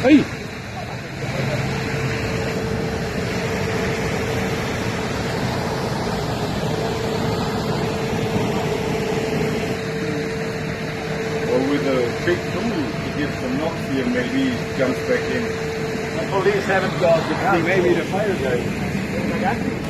เฮ้ย Or with a big tool to give some knocks here, maybe he jumps back in. The police haven't got the gun. Maybe the fire guy.